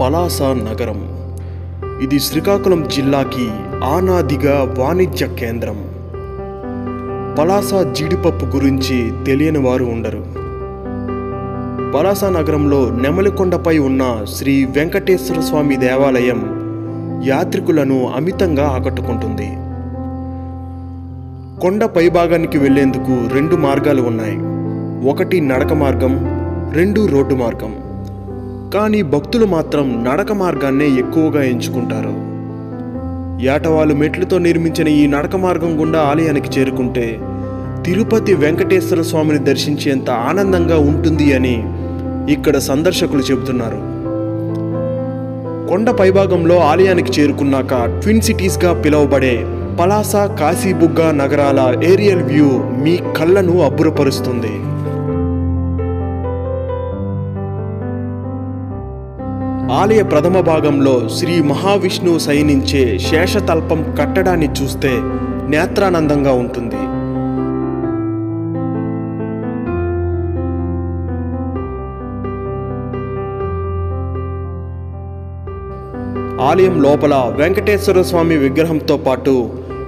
పలాస నగరం. ఇది శ్రీకాకుళం జిల్లాకి ఆనాదిగా వాణిజ్య కేంద్రం. పలాస జీడిపప్పు గురించి తెలియని వారు ఉండరు. పలాస నగరంలో నెమలికొండపై ఉన్న శ్రీ వెంకటేశ్వర స్వామి దేవాలయం యాత్రికులను అమితంగా ఆకట్టుకుంటుంది. కొండ పైభాగానికి వెళ్లేందుకు 2 మార్గాలు ఉన్నాయి. ఒకటి నడక మార్గం, 2 రోడ్డు మార్గం. కానీ భక్తులు మాత్రం నడక మార్గాన్నే ఎక్కువగా ఎంచుకుంటారు. ఏటవాలు మెట్లతో నిర్మించిన ఈ నడక మార్గం గుండా ఆలయానికి చేరుకుంటే తిరుపతి వెంకటేశ్వర స్వామిని దర్శించేంత ఆనందంగా ఉంటుంది అని ఇక్కడ సందర్శకులు చెబుతున్నారు. కొండ పైభాగంలో ఆలయానికి చేరుకున్నాక ట్విన్ సిటీస్గా పిలువబడే పలాస, కాశీబుగ్గ నగరాల ఏరియల్ వ్యూ మీ కళ్ళను అబ్బురపరుస్తుంది. ఆలయ ప్రథమ భాగంలో శ్రీ మహావిష్ణువు శయనించే శేషతల్పం కట్టడాన్ని చూస్తే నేత్రానందంగా ఉంటుంది. ఆలయం లోపల వెంకటేశ్వర స్వామి విగ్రహంతో పాటు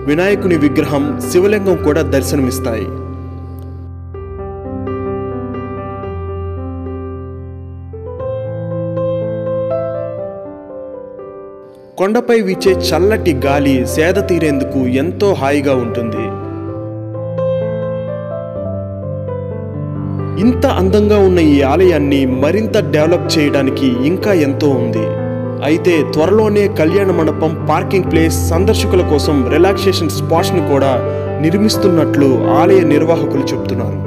వినాయకుని విగ్రహం, శివలింగం కూడా దర్శనమిస్తాయి. కొండపై వీచే చల్లటి గాలి సేద తీరేందుకు ఎంతో హాయిగా ఉంటుంది. ఇంత అందంగా ఉన్న ఈ ఆలయాన్ని మరింత డెవలప్ చేయడానికి ఇంకా ఎంతో ఉంది. అయితే త్వరలోనే కళ్యాణ మండపం, పార్కింగ్ ప్లేస్, సందర్శకుల కోసం రిలాక్సేషన్ స్పాట్స్ను కూడా నిర్మిస్తున్నట్లు ఆలయ నిర్వాహకులు చెబుతున్నారు.